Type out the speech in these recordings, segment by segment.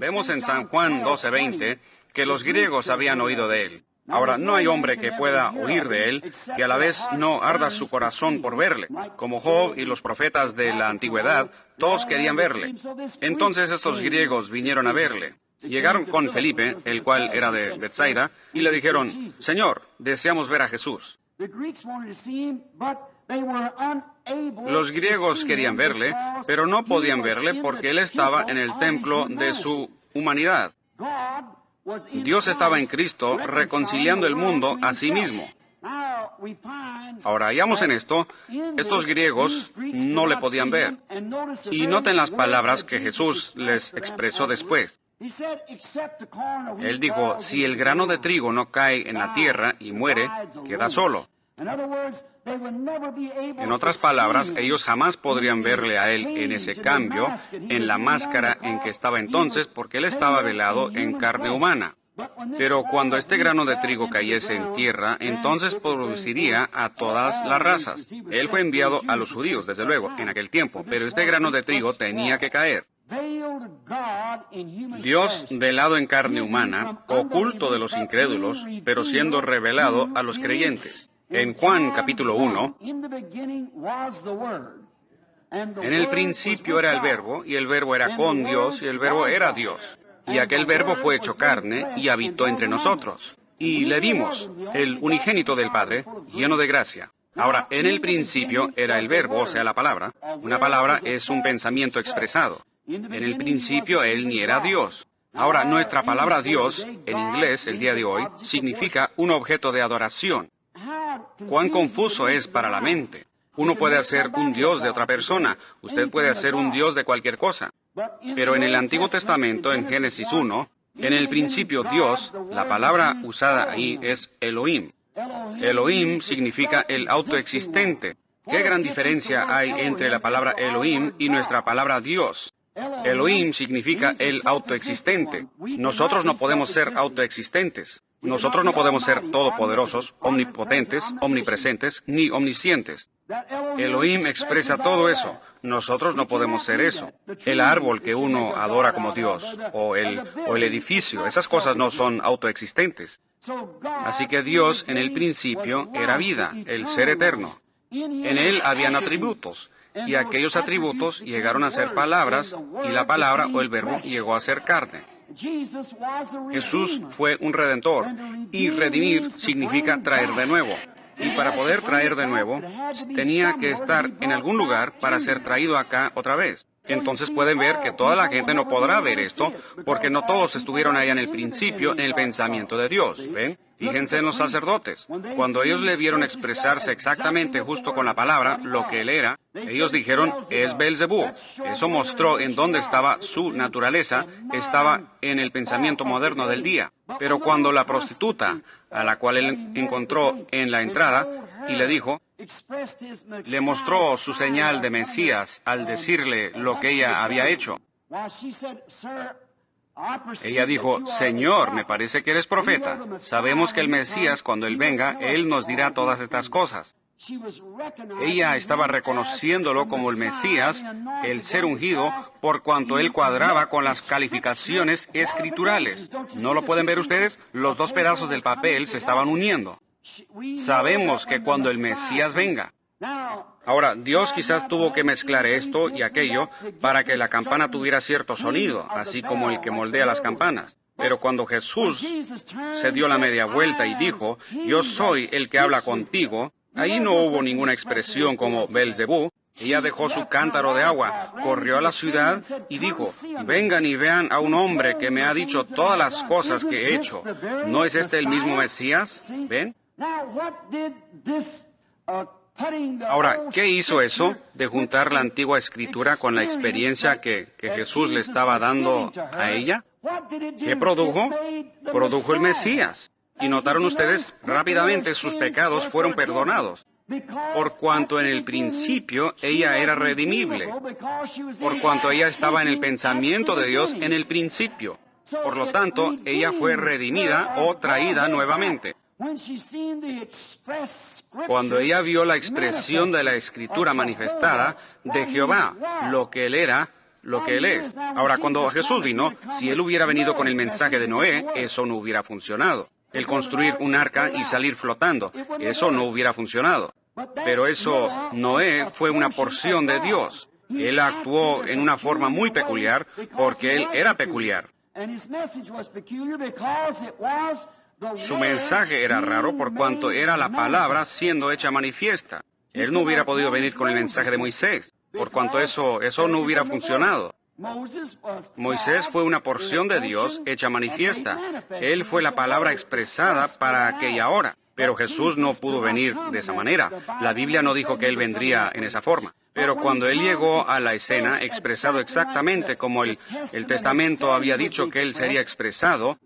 Vemos en San Juan 12:20 que los griegos habían oído de él. Ahora, no hay hombre que pueda oír de él que a la vez no arda su corazón por verle. Como Job y los profetas de la antigüedad, todos querían verle. Entonces estos griegos vinieron a verle. Llegaron con Felipe, el cual era de Betsaida, y le dijeron, Señor, deseamos ver a Jesús. Los griegos querían verle, pero no podían verle porque él estaba en el templo de su humanidad. Dios estaba en Cristo reconciliando el mundo a sí mismo. Ahora, hallamos en esto, estos griegos no le podían ver. Y noten las palabras que Jesús les expresó después. Él dijo, si el grano de trigo no cae en la tierra y muere, queda solo. En otras palabras, ellos jamás podrían verle a él en ese cambio, en la máscara en que estaba entonces, porque él estaba velado en carne humana. Pero cuando este grano de trigo cayese en tierra, entonces produciría a todas las razas. Él fue enviado a los judíos, desde luego, en aquel tiempo, pero este grano de trigo tenía que caer. Dios, velado en carne humana, oculto de los incrédulos, pero siendo revelado a los creyentes. En Juan capítulo 1, en el principio era el Verbo, y el Verbo era con Dios, y el Verbo era Dios. Y aquel Verbo fue hecho carne y habitó entre nosotros. Y le vimos, el unigénito del Padre, lleno de gracia. Ahora, en el principio era el Verbo, o sea, la palabra. Una palabra es un pensamiento expresado. En el principio Él ni era Dios. Ahora, nuestra palabra Dios, en inglés, el día de hoy, significa un objeto de adoración. Cuán confuso es para la mente. Uno puede hacer un Dios de otra persona. Usted puede hacer un Dios de cualquier cosa. Pero en el Antiguo Testamento, en Génesis 1, en el principio Dios, la palabra usada ahí es Elohim. Elohim significa el autoexistente. ¿Qué gran diferencia hay entre la palabra Elohim y nuestra palabra Dios? Elohim significa el autoexistente. Nosotros no podemos ser autoexistentes. Nosotros no podemos ser todopoderosos, omnipotentes, omnipresentes, ni omniscientes. Elohim expresa todo eso. Nosotros no podemos ser eso. El árbol que uno adora como Dios, o el edificio, esas cosas no son autoexistentes. Así que Dios en el principio era vida, el ser eterno. En Él habían atributos, y aquellos atributos llegaron a ser palabras, y la palabra o el verbo llegó a ser carne. Jesús fue un redentor, y redimir significa traer de nuevo. Y para poder traer de nuevo, tenía que estar en algún lugar para ser traído acá otra vez. Entonces pueden ver que toda la gente no podrá ver esto, porque no todos estuvieron allá en el principio en el pensamiento de Dios. ¿Ven? Fíjense en los sacerdotes. Cuando ellos le vieron expresarse exactamente justo con la palabra lo que él era, ellos dijeron, es Beelzebú. Eso mostró en dónde estaba su naturaleza, estaba en el pensamiento moderno del día. Pero cuando la prostituta, a la cual él encontró en la entrada, y le dijo, le mostró su señal de Mesías al decirle lo que ella había hecho. Ella dijo, Señor, me parece que eres profeta. Sabemos que el Mesías, cuando Él venga, Él nos dirá todas estas cosas. Ella estaba reconociéndolo como el Mesías, el ser ungido, por cuanto Él cuadraba con las calificaciones escriturales. ¿No lo pueden ver ustedes? Los dos pedazos del papel se estaban uniendo. Sabemos que cuando el Mesías venga. Ahora, Dios quizás tuvo que mezclar esto y aquello para que la campana tuviera cierto sonido, así como el que moldea las campanas. Pero cuando Jesús se dio la media vuelta y dijo, yo soy el que habla contigo, ahí no hubo ninguna expresión como Beelzebú. Ella dejó su cántaro de agua, corrió a la ciudad y dijo, vengan y vean a un hombre que me ha dicho todas las cosas que he hecho. ¿No es este el mismo Mesías? ¿Ven? Ahora, ¿qué hizo eso de juntar la antigua escritura con la experiencia que Jesús le estaba dando a ella? ¿Qué produjo? Produjo el Mesías. Y notaron ustedes, rápidamente sus pecados fueron perdonados. Por cuanto en el principio ella era redimible. Por cuanto ella estaba en el pensamiento de Dios en el principio. Por lo tanto, ella fue redimida o traída nuevamente. Cuando ella vio la expresión de la Escritura manifestada de Jehová, lo que Él era, lo que Él es. Ahora, cuando Jesús vino, si Él hubiera venido con el mensaje de Noé, eso no hubiera funcionado. El construir un arca y salir flotando, eso no hubiera funcionado. Pero Noé fue una porción de Dios. Él actuó en una forma muy peculiar porque Él era peculiar. Su mensaje era raro por cuanto era la palabra siendo hecha manifiesta. Él no hubiera podido venir con el mensaje de Moisés, por cuanto eso no hubiera funcionado. Moisés fue una porción de Dios hecha manifiesta. Él fue la palabra expresada para aquella hora. Pero Jesús no pudo venir de esa manera. La Biblia no dijo que Él vendría en esa forma. Pero cuando Él llegó a la escena, expresado exactamente como el Testamento había dicho que Él sería expresado,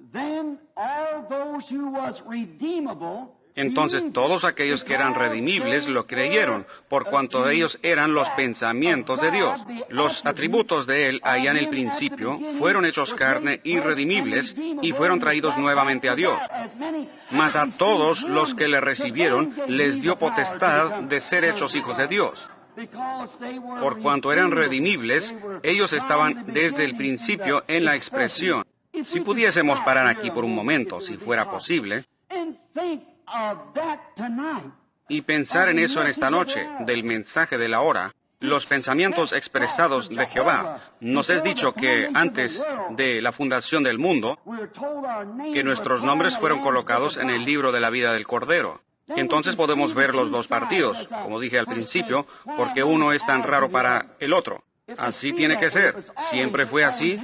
entonces todos aquellos que eran redimibles lo creyeron, por cuanto ellos eran los pensamientos de Dios. Los atributos de Él allá en el principio fueron hechos carne y redimibles y fueron traídos nuevamente a Dios. Mas a todos los que le recibieron les dio potestad de ser hechos hijos de Dios. Por cuanto eran redimibles, ellos estaban desde el principio en la expresión. Si pudiésemos parar aquí por un momento, si fuera posible, y pensar en eso en esta noche, del mensaje de la hora, los pensamientos expresados de Jehová. Nos es dicho que antes de la fundación del mundo, que nuestros nombres fueron colocados en el libro de la vida del Cordero. Entonces podemos ver los dos partidos, como dije al principio, porque uno es tan raro para el otro. Así tiene que ser. Siempre fue así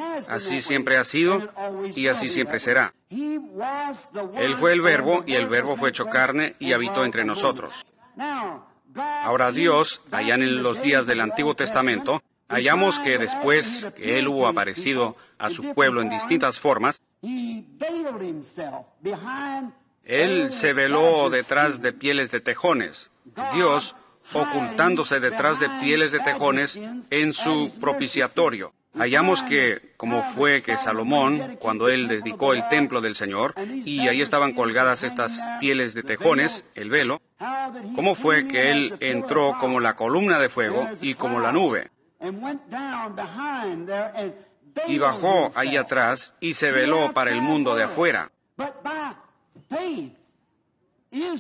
siempre ha sido, y así siempre será. Él fue el Verbo, y el Verbo fue hecho carne y habitó entre nosotros. Ahora Dios, allá en los días del Antiguo Testamento, hallamos que después que Él hubo aparecido a su pueblo en distintas formas, Él se veló detrás de pieles de tejones. Dios ocultándose detrás de pieles de tejones en su propiciatorio. Hallamos que, como fue que Salomón, cuando él dedicó el templo del Señor, y ahí estaban colgadas estas pieles de tejones, el velo, cómo fue que él entró como la columna de fuego y como la nube, y bajó ahí atrás y se veló para el mundo de afuera.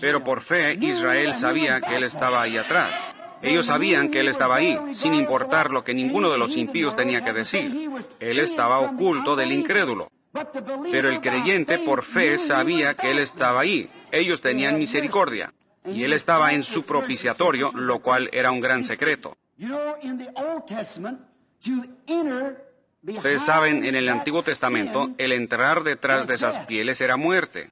Pero por fe, Israel sabía que Él estaba ahí atrás. Ellos sabían que Él estaba ahí, sin importar lo que ninguno de los impíos tenía que decir. Él estaba oculto del incrédulo. Pero el creyente por fe sabía que Él estaba ahí. Ellos tenían misericordia. Y Él estaba en su propiciatorio, lo cual era un gran secreto. Ustedes saben, en el Antiguo Testamento, el entrar detrás de esas pieles era muerte.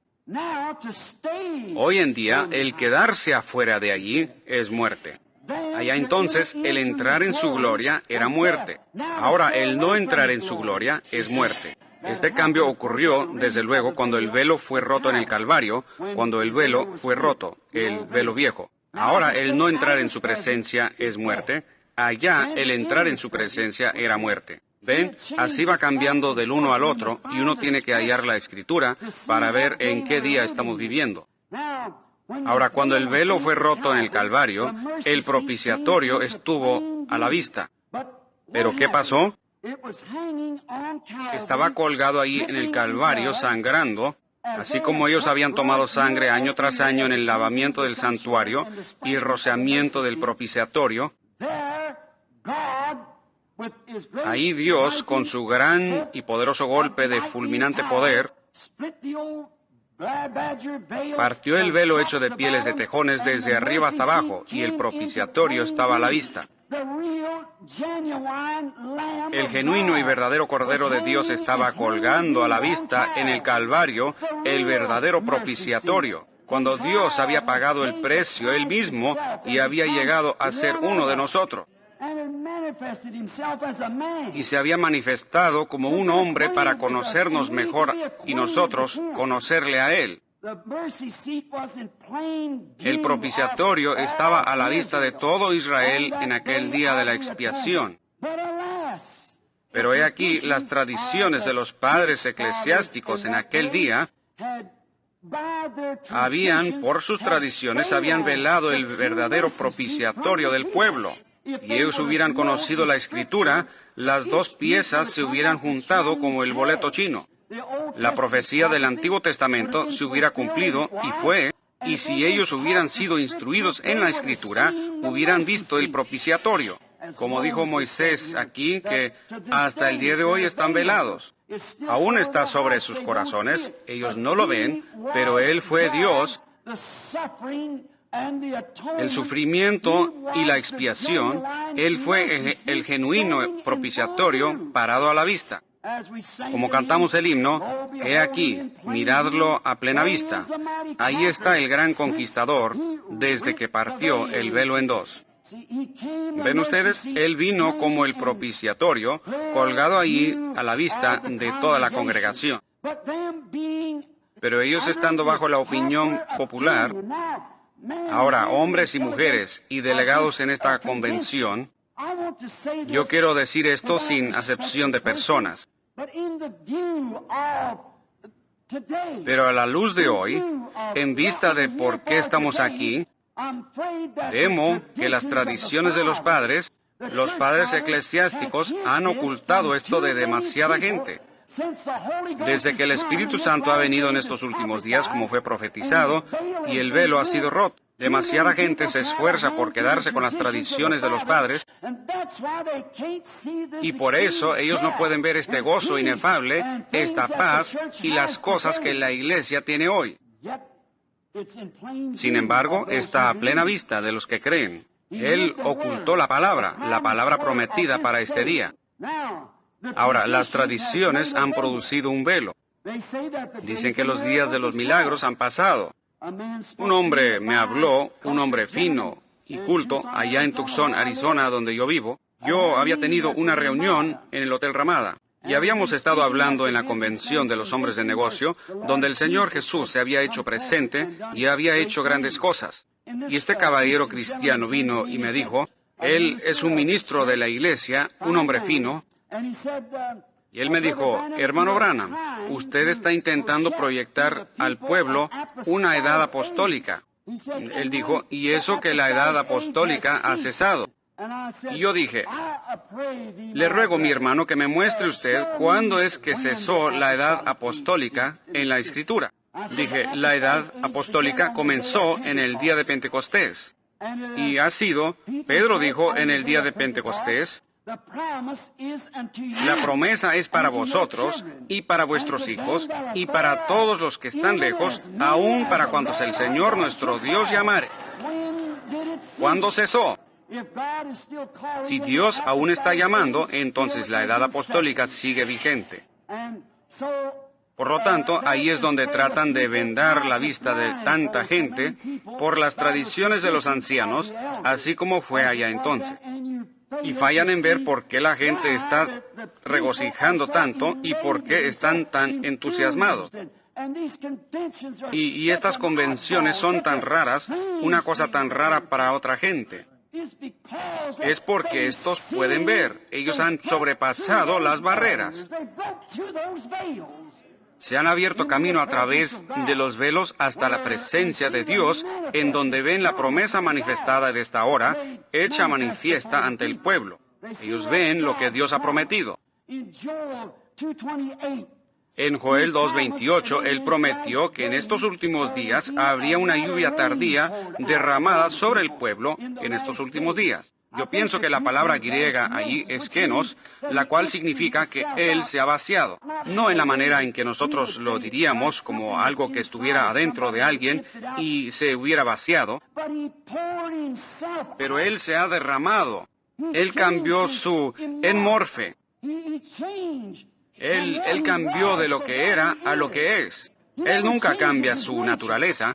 Hoy en día, el quedarse afuera de allí es muerte. Allá entonces, el entrar en su gloria era muerte. Ahora, el no entrar en su gloria es muerte. Este cambio ocurrió, desde luego, cuando el velo fue roto en el Calvario, cuando el velo fue roto, el velo viejo. Ahora, el no entrar en su presencia es muerte. Allá, el entrar en su presencia era muerte. ¿Ven? Así va cambiando del uno al otro, y uno tiene que hallar la Escritura para ver en qué día estamos viviendo. Ahora, cuando el velo fue roto en el Calvario, el propiciatorio estuvo a la vista. ¿Pero qué pasó? Estaba colgado ahí en el Calvario, sangrando, así como ellos habían tomado sangre año tras año en el lavamiento del santuario y el rociamiento del propiciatorio. Ahí Dios, con su gran y poderoso golpe de fulminante poder, partió el velo hecho de pieles de tejones desde arriba hasta abajo, y el propiciatorio estaba a la vista. El genuino y verdadero Cordero de Dios estaba colgando a la vista en el Calvario, el verdadero propiciatorio, cuando Dios había pagado el precio Él mismo y había llegado a ser uno de nosotros. Y se había manifestado como un hombre para conocernos mejor y nosotros conocerle a Él. El propiciatorio estaba a la vista de todo Israel en aquel día de la expiación. Pero he aquí, las tradiciones de los padres eclesiásticos en aquel día por sus tradiciones, habían velado el verdadero propiciatorio del pueblo. Si ellos hubieran conocido la Escritura, las dos piezas se hubieran juntado como el boleto chino. La profecía del Antiguo Testamento se hubiera cumplido, y fue, y si ellos hubieran sido instruidos en la Escritura, hubieran visto el propiciatorio. Como dijo Moisés aquí, que hasta el día de hoy están velados. Aún está sobre sus corazones, ellos no lo ven, pero Él fue Dios. El sufrimiento y la expiación, Él fue el genuino propiciatorio parado a la vista. Como cantamos el himno, he aquí, miradlo a plena vista. Ahí está el gran conquistador, desde que partió el velo en dos. ¿Ven ustedes? Él vino como el propiciatorio, colgado allí a la vista de toda la congregación. Pero ellos estando bajo la opinión popular, ahora hombres y mujeres y delegados en esta convención, yo quiero decir esto sin acepción de personas. Pero a la luz de hoy, en vista de por qué estamos aquí, temo que las tradiciones de los padres eclesiásticos han ocultado esto de demasiada gente. Desde que el Espíritu Santo ha venido en estos últimos días, como fue profetizado, y el velo ha sido roto, demasiada gente se esfuerza por quedarse con las tradiciones de los padres, y por eso ellos no pueden ver este gozo inefable, esta paz y las cosas que la Iglesia tiene hoy. Sin embargo, está a plena vista de los que creen. Él ocultó la palabra prometida para este día. Ahora, las tradiciones han producido un velo. Dicen que los días de los milagros han pasado. Un hombre me habló, un hombre fino y culto, allá en Tucson, Arizona, donde yo vivo. Yo había tenido una reunión en el Hotel Ramada. Y habíamos estado hablando en la convención de los hombres de negocio, donde el Señor Jesús se había hecho presente y había hecho grandes cosas. Y este caballero cristiano vino y me dijo, él es un ministro de la iglesia, un hombre fino, y él me dijo, hermano Branham, usted está intentando proyectar al pueblo una edad apostólica. Él dijo, y eso que la edad apostólica ha cesado. Y yo dije, le ruego, mi hermano, que me muestre usted cuándo es que cesó la edad apostólica en la Escritura. Dije, la edad apostólica comenzó en el día de Pentecostés. Y ha sido, Pedro dijo en el día de Pentecostés, la promesa es para vosotros y para vuestros hijos y para todos los que están lejos, aun para cuantos el Señor nuestro Dios llamare. ¿Cuándo cesó? Si Dios aún está llamando, entonces la edad apostólica sigue vigente. Por lo tanto, ahí es donde tratan de vendar la vista de tanta gente por las tradiciones de los ancianos, así como fue allá entonces. Y fallan en ver por qué la gente está regocijando tanto y por qué están tan entusiasmados. Y estas convenciones son tan raras, una cosa tan rara para otra gente. Es porque estos pueden ver. Ellos han sobrepasado las barreras. Se han abierto camino a través de los velos hasta la presencia de Dios, en donde ven la promesa manifestada de esta hora, hecha manifiesta ante el pueblo. Ellos ven lo que Dios ha prometido. En Joel 2:28, Él prometió que en estos últimos días habría una lluvia tardía derramada sobre el pueblo en estos últimos días. Yo pienso que la palabra griega allí es kenos, la cual significa que Él se ha vaciado. No en la manera en que nosotros lo diríamos, como algo que estuviera adentro de alguien y se hubiera vaciado, pero Él se ha derramado. Él cambió su enmorfe. Él cambió de lo que era a lo que es. Él nunca cambia su naturaleza.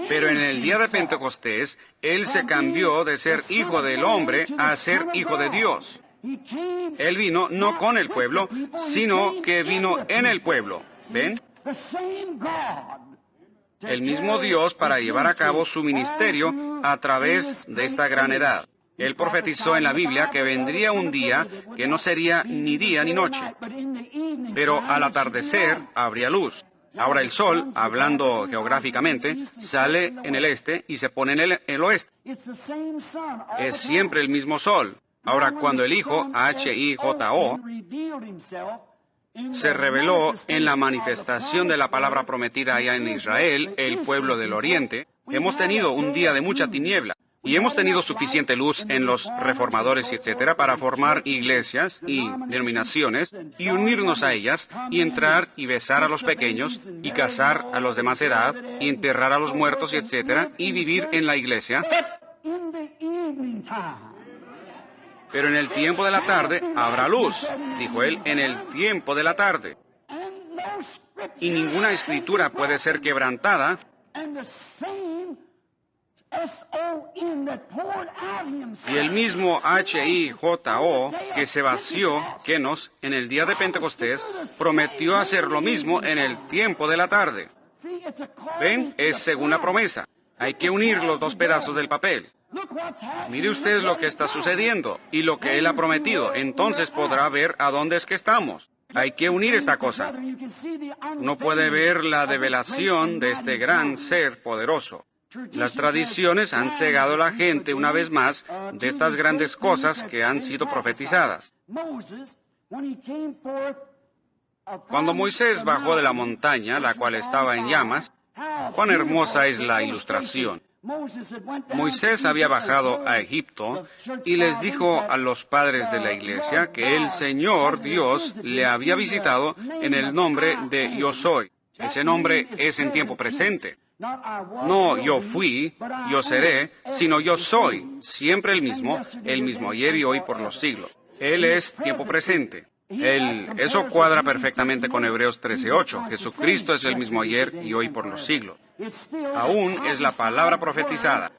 Pero en el día de Pentecostés, Él se cambió de ser hijo del hombre a ser hijo de Dios. Él vino no con el pueblo, sino que vino en el pueblo. ¿Ven? El mismo Dios para llevar a cabo su ministerio a través de esta gran edad. Él profetizó en la Biblia que vendría un día que no sería ni día ni noche, pero al atardecer habría luz. Ahora el sol, hablando geográficamente, sale en el este y se pone en el oeste. Es siempre el mismo sol. Ahora, cuando el Hijo, H-I-J-O, se reveló en la manifestación de la palabra prometida allá en Israel, el pueblo del Oriente, hemos tenido un día de mucha tiniebla. Y hemos tenido suficiente luz en los reformadores, etcétera, para formar iglesias y denominaciones y unirnos a ellas y entrar y besar a los pequeños y casar a los de más edad y enterrar a los muertos, etcétera, y vivir en la iglesia. Pero en el tiempo de la tarde habrá luz, dijo él, en el tiempo de la tarde. Y ninguna escritura puede ser quebrantada. Y el mismo H-I-J-O, que se vació, Kenos, en el día de Pentecostés, prometió hacer lo mismo en el tiempo de la tarde. ¿Ven? Es según la promesa. Hay que unir los dos pedazos del papel. Mire usted lo que está sucediendo y lo que Él ha prometido. Entonces podrá ver a dónde es que estamos. Hay que unir esta cosa. Uno puede ver la develación de este gran ser poderoso. Las tradiciones han cegado a la gente una vez más de estas grandes cosas que han sido profetizadas. Cuando Moisés bajó de la montaña, la cual estaba en llamas, cuán hermosa es la ilustración. Moisés había bajado a Egipto y les dijo a los padres de la iglesia que el Señor Dios le había visitado en el nombre de Yo Soy. Ese nombre es en tiempo presente. No yo fui, yo seré, sino yo soy, siempre el mismo ayer y hoy por los siglos. Él es tiempo presente. Eso cuadra perfectamente con Hebreos 13:8. Jesucristo es el mismo ayer y hoy por los siglos. Aún es la palabra profetizada.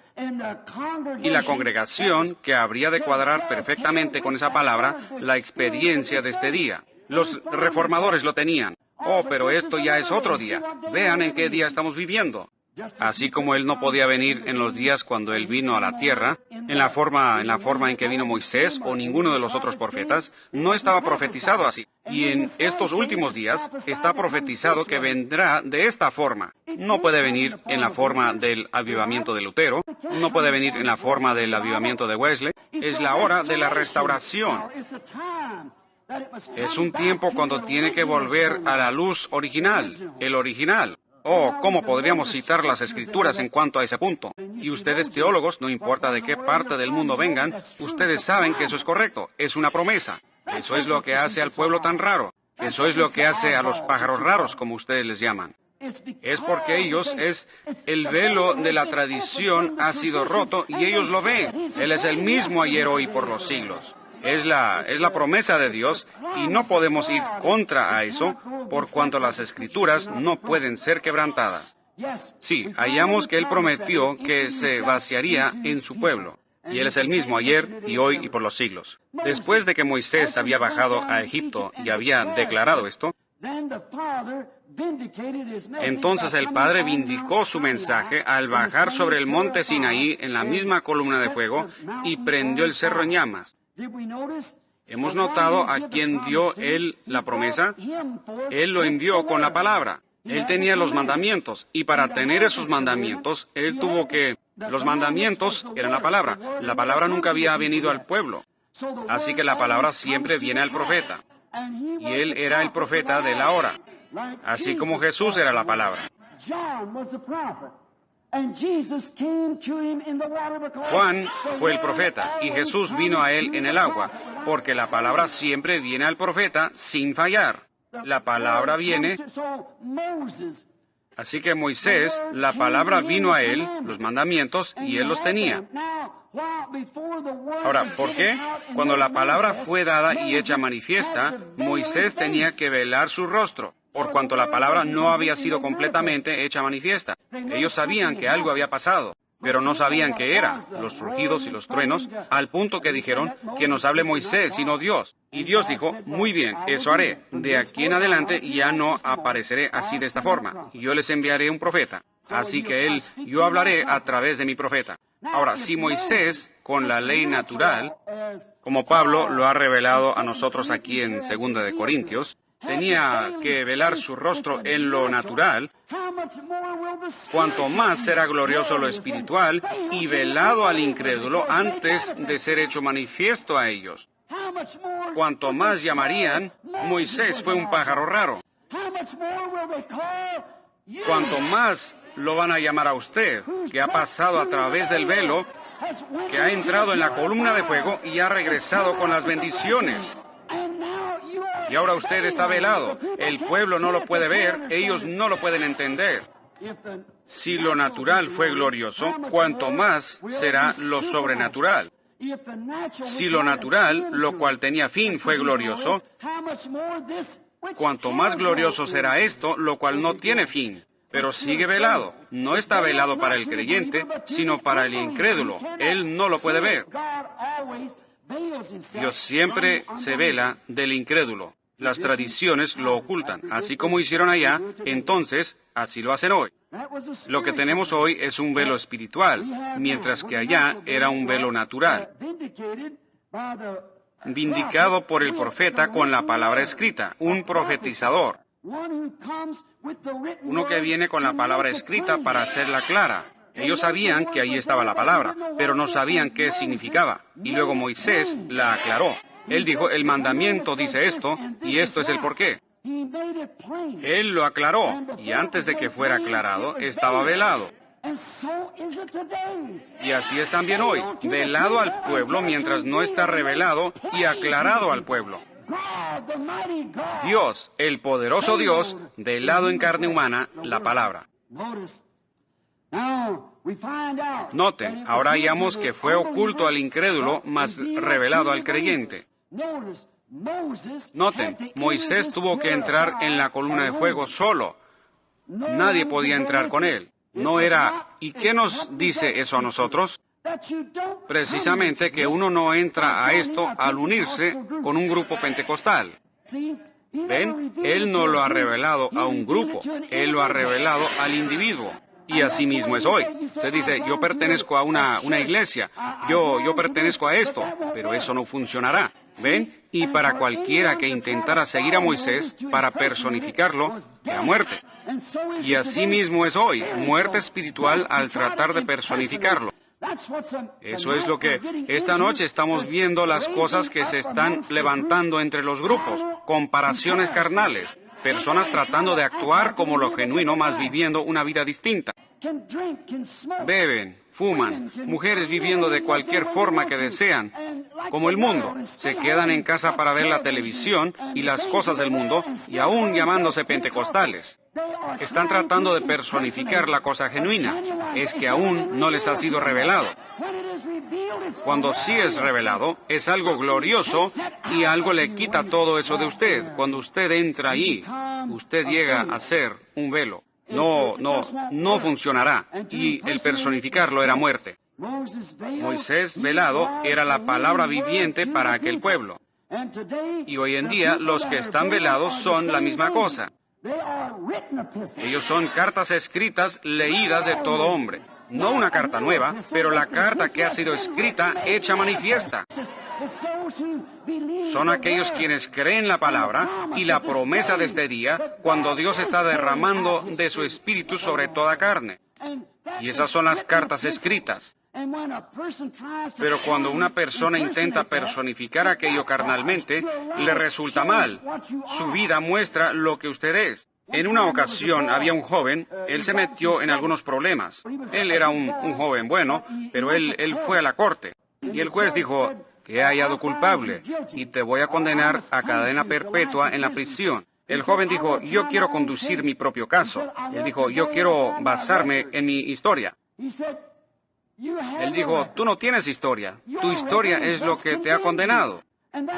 Y la congregación, que habría de cuadrar perfectamente con esa palabra, la experiencia de este día. Los reformadores lo tenían. Oh, pero esto ya es otro día. Vean en qué día estamos viviendo. Así como Él no podía venir en los días cuando Él vino a la tierra, en la forma en que vino Moisés o ninguno de los otros profetas, no estaba profetizado así. Y en estos últimos días está profetizado que vendrá de esta forma. No puede venir en la forma del avivamiento de Lutero, no puede venir en la forma del avivamiento de Wesley. Es la hora de la restauración. Es un tiempo cuando tiene que volver a la luz original, el original. Oh, ¿cómo podríamos citar las Escrituras en cuanto a ese punto? Y ustedes teólogos, no importa de qué parte del mundo vengan, ustedes saben que eso es correcto, es una promesa. Eso es lo que hace al pueblo tan raro. Eso es lo que hace a los pájaros raros, como ustedes les llaman. Es porque el velo de la tradición ha sido roto y ellos lo ven. Él es el mismo ayer, hoy, por los siglos. Es la promesa de Dios y no podemos ir contra a eso por cuanto las Escrituras no pueden ser quebrantadas. Sí, hallamos que Él prometió que se vaciaría en su pueblo. Y Él es el mismo ayer y hoy y por los siglos. Después de que Moisés había bajado a Egipto y había declarado esto, entonces el Padre vindicó su mensaje al bajar sobre el monte Sinaí en la misma columna de fuego y prendió el cerro en llamas. ¿Hemos notado a quién dio Él la promesa? Él lo envió con la palabra. Él tenía los mandamientos, y para tener esos mandamientos, Él tuvo que... Los mandamientos eran la palabra. La palabra nunca había venido al pueblo. Así que la palabra siempre viene al profeta. Y Él era el profeta de la hora. Así como Jesús era la palabra. Juan fue el profeta y Jesús vino a él en el agua, porque la palabra siempre viene al profeta sin fallar. La palabra viene. Así que Moisés, la palabra vino a él, los mandamientos, y él los tenía. Ahora, ¿por qué? Cuando la palabra fue dada y hecha manifiesta, Moisés tenía que velar su rostro, por cuanto la palabra no había sido completamente hecha manifiesta. Ellos sabían que algo había pasado, pero no sabían qué era, los rugidos y los truenos, al punto que dijeron que nos hable Moisés y no Dios. Y Dios dijo, muy bien, eso haré. De aquí en adelante ya no apareceré así de esta forma. Yo les enviaré un profeta. Así que yo hablaré a través de mi profeta. Ahora, si Moisés, con la ley natural, como Pablo lo ha revelado a nosotros aquí en 2 de Corintios, tenía que velar su rostro en lo natural, cuanto más será glorioso lo espiritual y velado al incrédulo antes de ser hecho manifiesto a ellos. Cuanto más llamarían, Moisés fue un pájaro raro. Cuanto más lo van a llamar a usted, que ha pasado a través del velo, que ha entrado en la columna de fuego y ha regresado con las bendiciones. Y ahora usted está velado. El pueblo no lo puede ver, ellos no lo pueden entender. Si lo natural fue glorioso, cuanto más será lo sobrenatural. Si lo natural, lo cual tenía fin, fue glorioso, cuanto más glorioso será esto, lo cual no tiene fin. Pero sigue velado. No está velado para el creyente, sino para el incrédulo. Él no lo puede ver. Dios siempre se vela del incrédulo. Las tradiciones lo ocultan. Así como hicieron allá, entonces, así lo hacen hoy. Lo que tenemos hoy es un velo espiritual, mientras que allá era un velo natural. Vindicado por el profeta con la palabra escrita, un profetizador. Uno que viene con la palabra escrita para hacerla clara. Ellos sabían que ahí estaba la palabra, pero no sabían qué significaba. Y luego Moisés la aclaró. Él dijo, el mandamiento dice esto, y esto es el porqué. Él lo aclaró, y antes de que fuera aclarado, estaba velado. Y así es también hoy, velado al pueblo mientras no está revelado y aclarado al pueblo. Dios, el poderoso Dios, velado en carne humana, la palabra. Noten, ahora hallamos que fue oculto al incrédulo, mas revelado al creyente. Noten, Moisés tuvo que entrar en la columna de fuego solo. Nadie podía entrar con él. No era... ¿Y qué nos dice eso a nosotros? Precisamente que uno no entra a esto al unirse con un grupo pentecostal. ¿Ven? Él no lo ha revelado a un grupo, Él lo ha revelado al individuo. Y así mismo es hoy. Usted dice, yo pertenezco a una iglesia, yo pertenezco a esto, pero eso no funcionará. ¿Ven? Y para cualquiera que intentara seguir a Moisés, para personificarlo, era muerte. Y así mismo es hoy, muerte espiritual al tratar de personificarlo. Eso es lo que esta noche estamos viendo, las cosas que se están levantando entre los grupos, comparaciones carnales, personas tratando de actuar como lo genuino, mas viviendo una vida distinta. Beben, fuman, mujeres viviendo de cualquier forma que desean, como el mundo. Se quedan en casa para ver la televisión y las cosas del mundo, y aún llamándose pentecostales. Están tratando de personificar la cosa genuina. Es que aún no les ha sido revelado. Cuando sí es revelado, es algo glorioso y algo le quita todo eso de usted. Cuando usted entra ahí, usted llega a ser un velo. No funcionará. Y el personificarlo era muerte. Moisés, velado, era la palabra viviente para aquel pueblo. Y hoy en día, los que están velados son la misma cosa. Ellos son cartas escritas, leídas de todo hombre. No una carta nueva, pero la carta que ha sido escrita, hecha manifiesta. Son aquellos quienes creen la palabra y la promesa de este día, cuando Dios está derramando de su espíritu sobre toda carne. Y esas son las cartas escritas. Pero cuando una persona intenta personificar aquello carnalmente, le resulta mal. Su vida muestra lo que usted es. En una ocasión había un joven, él se metió en algunos problemas. Él era un joven bueno, pero él fue a la corte. Y el juez dijo, te he hallado culpable y te voy a condenar a cadena perpetua en la prisión. El joven dijo, yo quiero conducir mi propio caso. Él dijo, yo quiero basarme en mi historia. Él dijo, tú no tienes historia. Tu historia es lo que te ha condenado.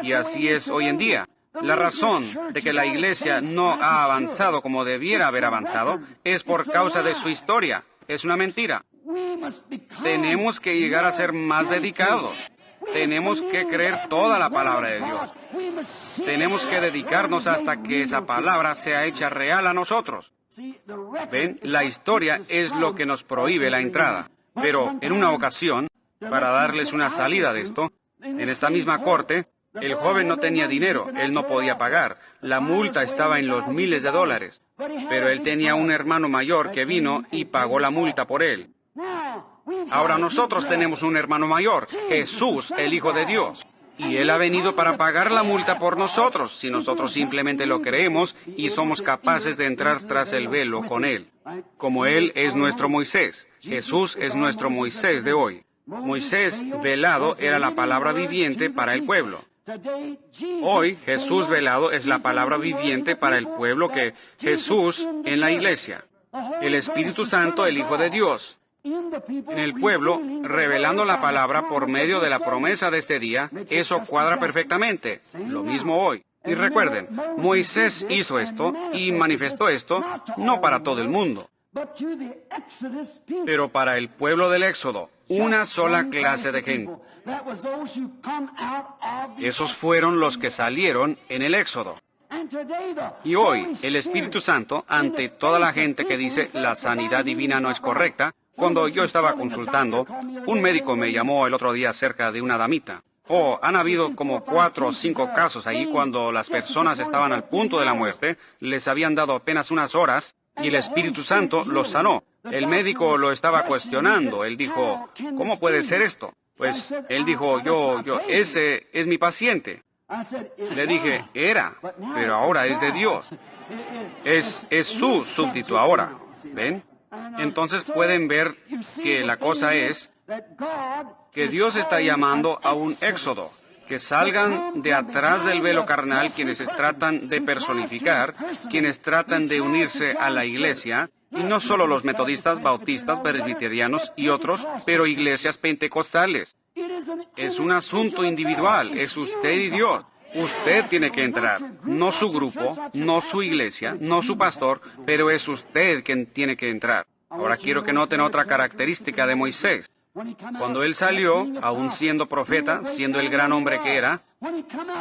Y así es hoy en día. La razón de que la iglesia no ha avanzado como debiera haber avanzado es por causa de su historia. Es una mentira. Tenemos que llegar a ser más dedicados. Tenemos que creer toda la palabra de Dios. Tenemos que dedicarnos hasta que esa palabra sea hecha real a nosotros. ¿Ven? La historia es lo que nos prohíbe la entrada. Pero en una ocasión, para darles una salida de esto, en esta misma corte, El joven no tenía dinero, él no podía pagar. La multa estaba en los miles de dólares. Pero él tenía un hermano mayor que vino y pagó la multa por él. Ahora nosotros tenemos un hermano mayor, Jesús, el Hijo de Dios. Y Él ha venido para pagar la multa por nosotros, si nosotros simplemente lo creemos y somos capaces de entrar tras el velo con Él. Como Él es nuestro Moisés, Jesús es nuestro Moisés de hoy. Moisés velado era la palabra viviente para el pueblo. Hoy Jesús velado es la palabra viviente para el pueblo que Jesús en la iglesia. El Espíritu Santo, el Hijo de Dios. En el pueblo, revelando la palabra por medio de la promesa de este día, eso cuadra perfectamente. Lo mismo hoy. Y recuerden, Moisés hizo esto y manifestó esto no para todo el mundo, pero para el pueblo del Éxodo, una sola clase de gente. Esos fueron los que salieron en el Éxodo. Y hoy, el Espíritu Santo, ante toda la gente que dice la sanidad divina no es correcta, cuando yo estaba consultando, un médico me llamó el otro día acerca de una damita. Han habido como 4 o 5 casos ahí cuando las personas estaban al punto de la muerte, les habían dado apenas unas horas y el Espíritu Santo los sanó. El médico lo estaba cuestionando. Él dijo, ¿cómo puede ser esto? Pues él dijo, ese es mi paciente. Le dije, pero ahora es de Dios. Es su súbdito ahora. ¿Ven? Entonces pueden ver que la cosa es que Dios está llamando a un éxodo, que salgan de atrás del velo carnal quienes se tratan de personificar, quienes tratan de unirse a la iglesia, y no solo los metodistas, bautistas, presbiterianos y otros, pero iglesias pentecostales. Es un asunto individual, es usted y Dios. Usted tiene que entrar, no su grupo, no su iglesia, no su pastor, pero es usted quien tiene que entrar. Ahora quiero que noten otra característica de Moisés. Cuando él salió, aún siendo profeta, siendo el gran hombre que era,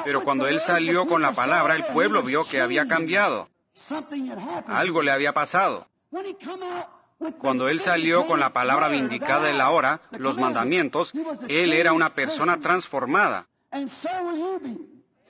pero cuando él salió con la palabra, el pueblo vio que había cambiado. Algo le había pasado. Cuando él salió con la palabra vindicada de la hora, los mandamientos, él era una persona transformada.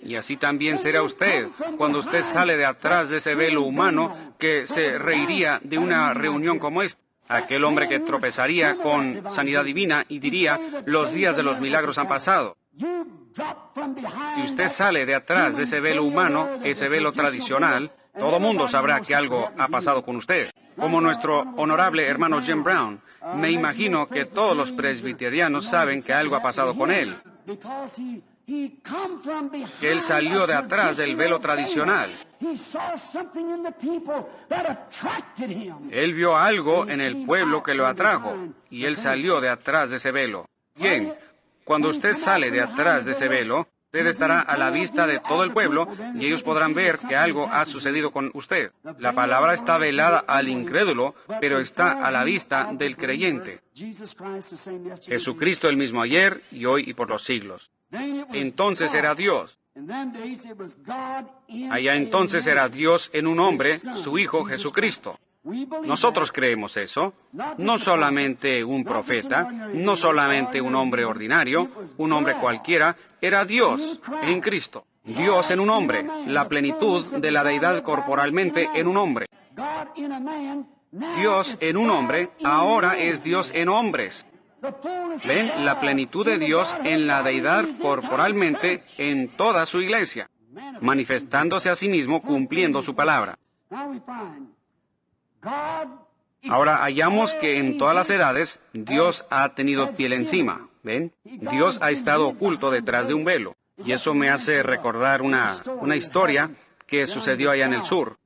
Y así también será usted, cuando usted sale de atrás de ese velo humano que se reiría de una reunión como esta. Aquel hombre que tropezaría con sanidad divina y diría, los días de los milagros han pasado. Si usted sale de atrás de ese velo humano, ese velo tradicional, todo mundo sabrá que algo ha pasado con usted. Como nuestro honorable hermano Jim Brown, me imagino que todos los presbiterianos saben que algo ha pasado con él. Que él salió de atrás del velo tradicional. Él vio algo en el pueblo que lo atrajo, y él salió de atrás de ese velo. Bien, cuando usted sale de atrás de ese velo, usted estará a la vista de todo el pueblo, y ellos podrán ver que algo ha sucedido con usted. La palabra está velada al incrédulo, pero está a la vista del creyente. Jesucristo el mismo ayer, y hoy, y por los siglos. Entonces era Dios. Allá entonces era Dios en un hombre, su Hijo Jesucristo. Nosotros creemos eso. No solamente un profeta, no solamente un hombre ordinario, un hombre cualquiera, era Dios en Cristo. Dios en un hombre, la plenitud de la deidad corporalmente en un hombre. Dios en un hombre, ahora es Dios en hombres. ¿Ven? La plenitud de Dios en la deidad corporalmente en toda su iglesia, manifestándose a sí mismo, cumpliendo su palabra. Ahora hallamos que en todas las edades Dios ha tenido piel encima. ¿Ven? Dios ha estado oculto detrás de un velo. Y eso me hace recordar una historia que sucedió allá en el sur.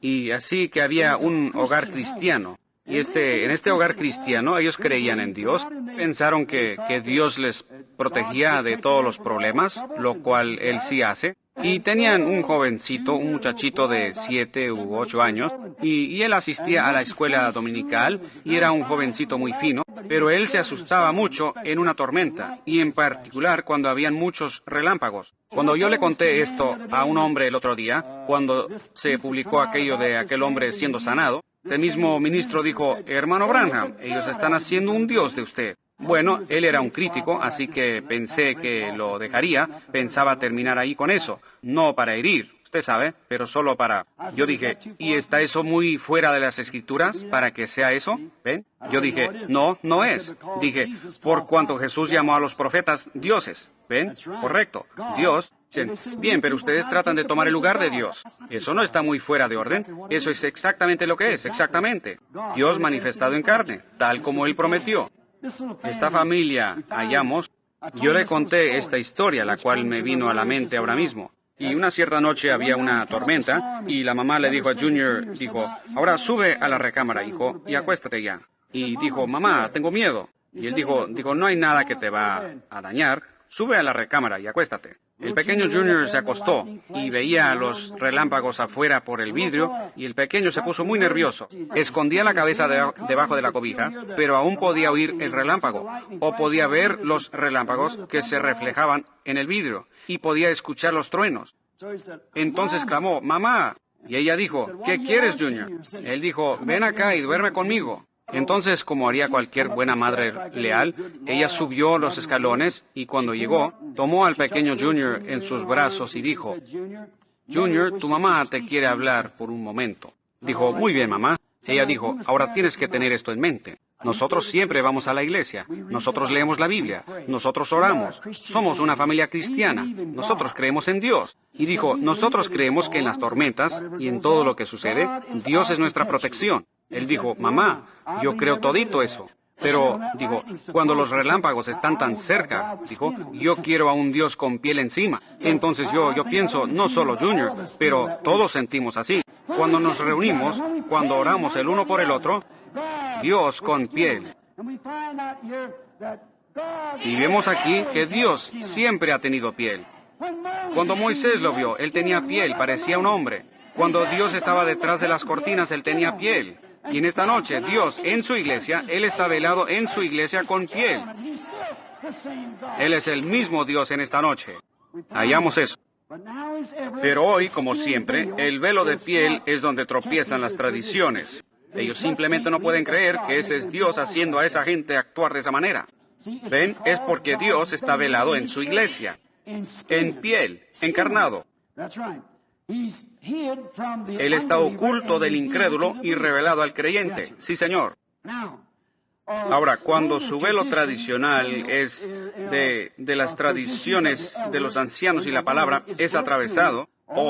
Y así que había un hogar cristiano. Y en este hogar cristiano, ellos creían en Dios, pensaron que Dios les protegía de todos los problemas, lo cual Él sí hace. Y tenían un jovencito, un muchachito de 7 u 8 años, y él asistía a la escuela dominical, y era un jovencito muy fino, pero él se asustaba mucho en una tormenta, y en particular cuando habían muchos relámpagos. Cuando yo le conté esto a un hombre el otro día, cuando se publicó aquello de aquel hombre siendo sanado, el mismo ministro dijo, hermano Branham, ellos están haciendo un Dios de usted. Bueno, él era un crítico, así que pensé que lo dejaría. Pensaba terminar ahí con eso. No para herir, usted sabe, pero solo para... Yo dije, ¿y está eso muy fuera de las Escrituras para que sea eso? ¿Ven? Yo dije, no, no es. Dije, por cuanto Jesús llamó a los profetas dioses. ¿Ven? Correcto. Dios. Bien, pero ustedes tratan de tomar el lugar de Dios. Eso no está muy fuera de orden. Eso es exactamente lo que es, exactamente. Dios manifestado en carne, tal como Él prometió. Esta familia, hallamos, yo le conté esta historia, la cual me vino a la mente ahora mismo. Y una cierta noche había una tormenta, y la mamá le dijo a Junior, ahora sube a la recámara, hijo, y acuéstate ya. Y dijo, mamá, tengo miedo. Y él dijo, no hay nada que te va a dañar, sube a la recámara y acuéstate. El pequeño Junior se acostó y veía los relámpagos afuera por el vidrio y el pequeño se puso muy nervioso. Escondía la cabeza debajo de la cobija, pero aún podía oír el relámpago o podía ver los relámpagos que se reflejaban en el vidrio y podía escuchar los truenos. Entonces clamó, mamá, y ella dijo, ¿qué quieres, Junior? Él dijo, ven acá y duerme conmigo. Entonces, como haría cualquier buena madre leal, ella subió los escalones y cuando llegó, tomó al pequeño Junior en sus brazos y dijo, Junior, tu mamá te quiere hablar por un momento. Dijo, muy bien, mamá. Ella dijo, ahora tienes que tener esto en mente. Nosotros siempre vamos a la iglesia. Nosotros leemos la Biblia. Nosotros oramos. Somos una familia cristiana. Nosotros creemos en Dios. Y dijo, nosotros creemos que en las tormentas y en todo lo que sucede, Dios es nuestra protección. Él dijo, mamá, yo creo todito eso. Pero, dijo, cuando los relámpagos están tan cerca, dijo, yo quiero a un Dios con piel encima. Entonces yo pienso, no solo Junior, pero todos sentimos así. Cuando nos reunimos, cuando oramos el uno por el otro, Dios con piel. Y vemos aquí que Dios siempre ha tenido piel. Cuando Moisés lo vio, él tenía piel, parecía un hombre. Cuando Dios estaba detrás de las cortinas, él tenía piel. Y en esta noche, Dios en su iglesia, Él está velado en su iglesia con piel. Él es el mismo Dios en esta noche. Hallamos eso. Pero hoy, como siempre, el velo de piel es donde tropiezan las tradiciones. Ellos simplemente no pueden creer que ese es Dios haciendo a esa gente actuar de esa manera. ¿Ven? Es porque Dios está velado en su iglesia, en piel, encarnado. Él está oculto del incrédulo y revelado al creyente. Sí, Señor. Ahora, cuando su velo tradicional es de las tradiciones de los ancianos y la palabra es atravesado,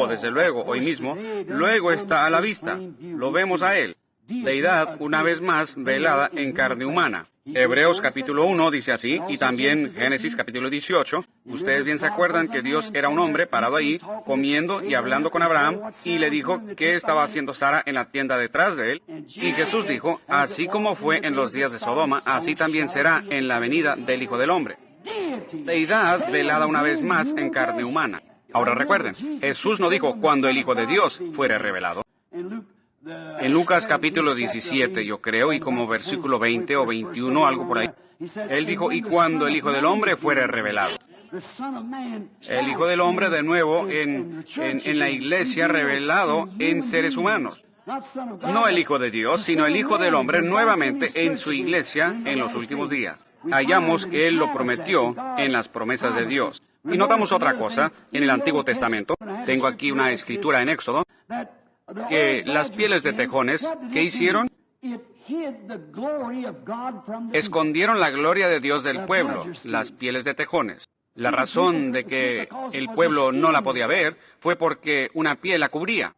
desde luego, hoy mismo, luego está a la vista. Lo vemos a Él. Deidad, una vez más, velada en carne humana. Hebreos capítulo 1 dice así, y también Génesis capítulo 18. Ustedes bien se acuerdan que Dios era un hombre parado ahí, comiendo y hablando con Abraham, y le dijo qué estaba haciendo Sara en la tienda detrás de él. Y Jesús dijo, así como fue en los días de Sodoma, así también será en la venida del Hijo del Hombre. Deidad velada una vez más en carne humana. Ahora recuerden, Jesús no dijo cuando el Hijo de Dios fuere revelado. En Lucas capítulo 17, yo creo, y como versículo 20 o 21, algo por ahí, Él dijo, y cuando el Hijo del Hombre fuere revelado. El Hijo del Hombre, de nuevo, en la iglesia, revelado en seres humanos. No el Hijo de Dios, sino el Hijo del Hombre nuevamente en su iglesia en los últimos días. Hallamos que Él lo prometió en las promesas de Dios. Y notamos otra cosa en el Antiguo Testamento. Tengo aquí una escritura en Éxodo, que las pieles de tejones, ¿qué hicieron? Escondieron la gloria de Dios del pueblo, las pieles de tejones. La razón de que el pueblo no la podía ver fue porque una piel la cubría.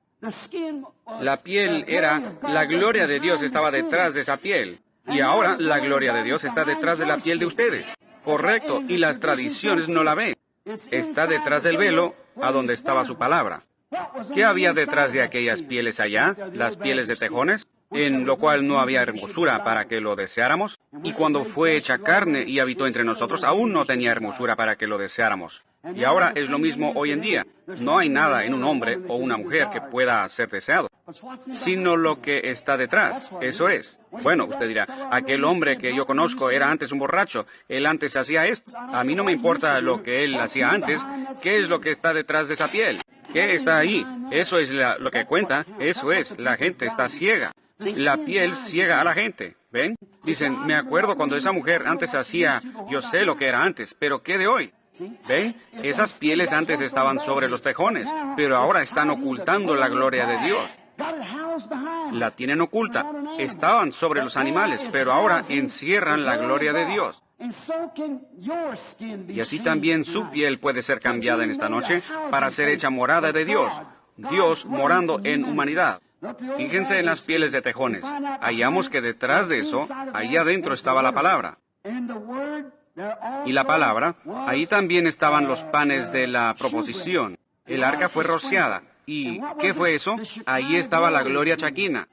La piel era, la gloria de Dios estaba detrás de esa piel. Y ahora la gloria de Dios está detrás de la piel de ustedes. Correcto, y las tradiciones no la ven. Está detrás del velo, a donde estaba su palabra. ¿Qué había detrás de aquellas pieles allá, las pieles de tejones? En lo cual no había hermosura para que lo deseáramos. Y cuando fue hecha carne y habitó entre nosotros, aún no tenía hermosura para que lo deseáramos. Y ahora es lo mismo hoy en día. No hay nada en un hombre o una mujer que pueda ser deseado, sino lo que está detrás. Eso es. Bueno, usted dirá, aquel hombre que yo conozco era antes un borracho. Él antes hacía esto. A mí no me importa lo que él hacía antes. ¿Qué es lo que está detrás de esa piel? ¿Qué está ahí? Eso es lo que cuenta. Eso es. La gente está ciega. La piel ciega a la gente. ¿Ven? Dicen, me acuerdo cuando esa mujer antes hacía, yo sé lo que era antes, pero ¿qué de hoy? ¿Ven? Esas pieles antes estaban sobre los tejones, pero ahora están ocultando la gloria de Dios. La tienen oculta. Estaban sobre los animales, pero ahora encierran la gloria de Dios. Y así también su piel puede ser cambiada en esta noche para ser hecha morada de Dios. Dios morando en humanidad. Fíjense en las pieles de tejones. Hallamos que detrás de eso, ahí adentro estaba la palabra. Y la palabra, ahí también estaban los panes de la proposición. El arca fue rociada. ¿Y qué fue eso? Ahí estaba la gloria chaquina.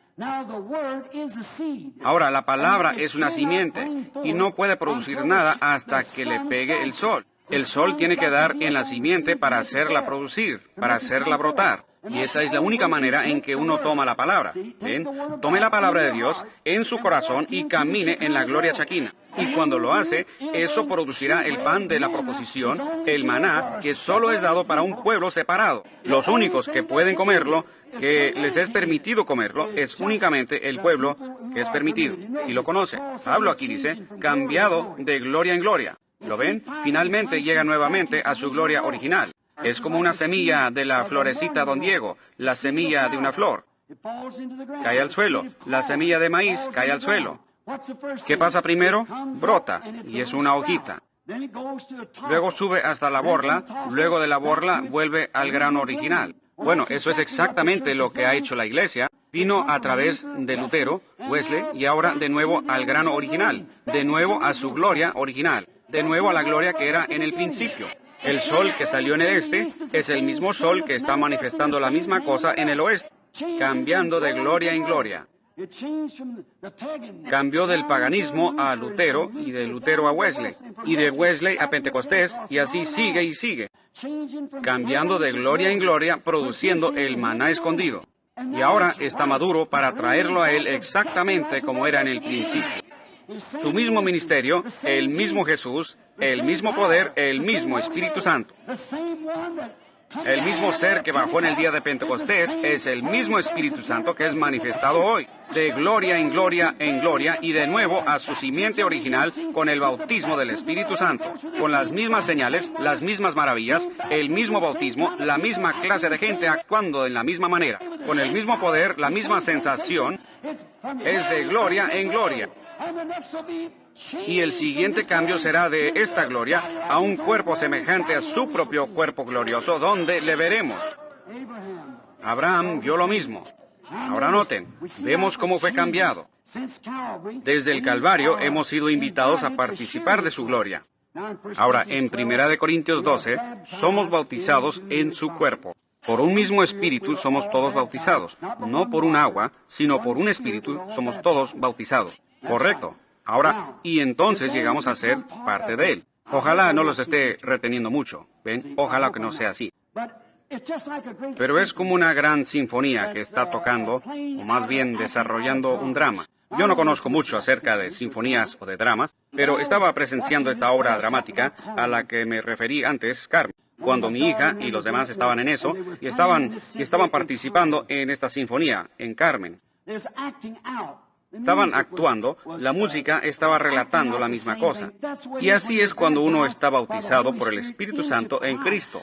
Ahora, la palabra es una simiente y no puede producir nada hasta que le pegue el sol. El sol tiene que dar en la simiente para hacerla producir, para hacerla brotar. Y esa es la única manera en que uno toma la palabra. ¿Ven? Tome la palabra de Dios en su corazón y camine en la gloria chaquina. Y cuando lo hace, eso producirá el pan de la proposición, el maná, que solo es dado para un pueblo separado. Los únicos que pueden comerlo, que les es permitido comerlo, es únicamente el pueblo que es permitido. Y lo conoce. Pablo aquí dice, cambiado de gloria en gloria. ¿Lo ven? Finalmente llega nuevamente a su gloria original. Es como una semilla de la florecita Don Diego, la semilla de una flor. Cae al suelo. La semilla de maíz cae al suelo. ¿Qué pasa primero? Brota, y es una hojita. Luego sube hasta la borla, luego de la borla vuelve al grano original. Bueno, eso es exactamente lo que ha hecho la Iglesia. Vino a través de Lutero, Wesley, y ahora de nuevo al grano original, de nuevo a su gloria original, de nuevo a la gloria que era en el principio. El sol que salió en el este es el mismo sol que está manifestando la misma cosa en el oeste, cambiando de gloria en gloria. Cambió del paganismo a Lutero y de Lutero a Wesley, y de Wesley a Pentecostés, y así sigue y sigue, cambiando de gloria en gloria, produciendo el maná escondido. Y ahora está maduro para traerlo a él exactamente como era en el principio. Su mismo ministerio, el mismo Jesús, el mismo poder, el mismo Espíritu Santo. El mismo ser que bajó en el día de Pentecostés es el mismo Espíritu Santo que es manifestado hoy, de gloria en gloria en gloria, y de nuevo a su simiente original con el bautismo del Espíritu Santo, con las mismas señales, las mismas maravillas, el mismo bautismo, la misma clase de gente actuando en la misma manera, con el mismo poder, la misma sensación, es de gloria en gloria. Y el siguiente cambio será de esta gloria a un cuerpo semejante a su propio cuerpo glorioso, donde le veremos. Abraham vio lo mismo. Ahora noten, vemos cómo fue cambiado. Desde el Calvario hemos sido invitados a participar de su gloria. Ahora, en 1 Corintios 12, somos bautizados en su cuerpo. Por un mismo espíritu somos todos bautizados. No por un agua, sino por un espíritu somos todos bautizados. Correcto. Ahora, y entonces llegamos a ser parte de Él. Ojalá no los esté reteniendo mucho, ¿ven? Ojalá que no sea así. Pero es como una gran sinfonía que está tocando, o más bien desarrollando un drama. Yo no conozco mucho acerca de sinfonías o de dramas, pero estaba presenciando esta obra dramática a la que me referí antes, Carmen, cuando mi hija y los demás estaban en eso, y estaban participando en esta sinfonía, en Carmen. Estaban actuando, la música estaba relatando la misma cosa. Y así es cuando uno está bautizado por el Espíritu Santo en Cristo.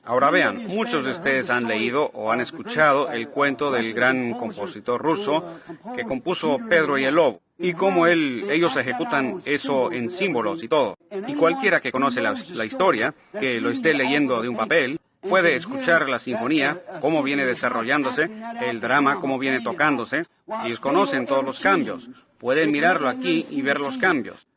Ahora vean, muchos de ustedes han leído o han escuchado el cuento del gran compositor ruso que compuso Pedro y el Lobo, y cómo ellos ejecutan eso en símbolos y todo. Y cualquiera que conoce la historia, que lo esté leyendo de un papel, puede escuchar la sinfonía, cómo viene desarrollándose, el drama, cómo viene tocándose. Ellos conocen todos los cambios. Pueden mirarlo aquí y ver los cambios.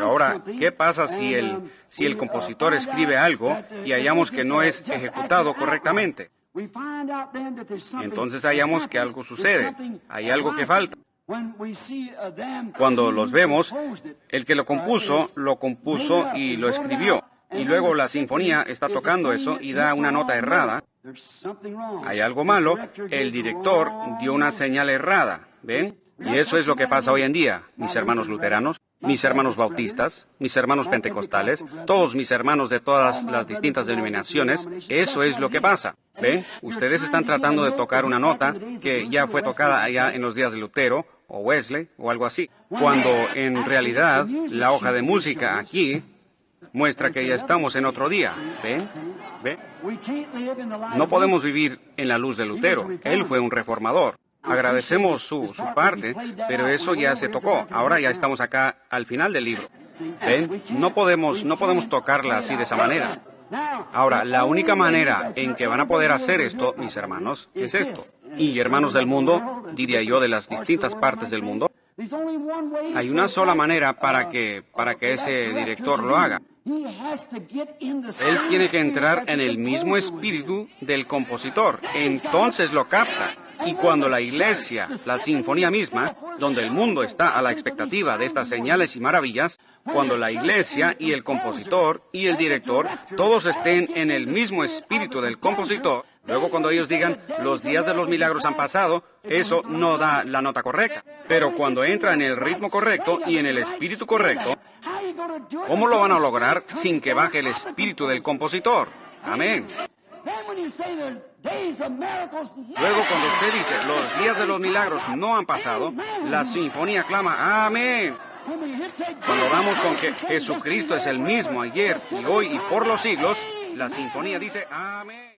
Ahora, ¿qué pasa si el compositor escribe algo y hallamos que no es ejecutado correctamente? Entonces hallamos que algo sucede, hay algo que falta. Cuando los vemos, el que lo compuso y lo escribió. Y luego la sinfonía está tocando eso y da una nota errada. Hay algo malo, el director dio una señal errada, ¿ven? Y eso es lo que pasa hoy en día, mis hermanos luteranos. mis hermanos bautistas, mis hermanos pentecostales, todos mis hermanos de todas las distintas denominaciones, eso es lo que pasa. ¿Ven? Ustedes están tratando de tocar una nota que ya fue tocada allá en los días de Lutero, o Wesley, o algo así, cuando en realidad la hoja de música aquí muestra que ya estamos en otro día. ¿Ven? ¿Ven? No podemos vivir en la luz de Lutero. Él fue un reformador. Agradecemos su parte, pero eso ya se tocó. Ahora ya estamos acá al final del libro. ¿Ven? No podemos tocarla así de esa manera. Ahora, la única manera en que van a poder hacer esto, mis hermanos, es esto. Y hermanos del mundo, diría yo, de las distintas partes del mundo, hay una sola manera para que ese director lo haga. Él tiene que entrar en el mismo espíritu del compositor. Entonces lo capta. Y cuando la iglesia, la sinfonía misma, donde el mundo está a la expectativa de estas señales y maravillas, cuando la iglesia y el compositor y el director todos estén en el mismo espíritu del compositor, luego cuando ellos digan, los días de los milagros han pasado, eso no da la nota correcta. Pero cuando entra en el ritmo correcto y en el espíritu correcto, ¿cómo lo van a lograr sin que baje el espíritu del compositor? Amén. Luego, cuando usted dice, los días de los milagros no han pasado, la sinfonía clama, amén. Cuando damos con que Jesucristo es el mismo ayer y hoy y por los siglos, la sinfonía dice, amén.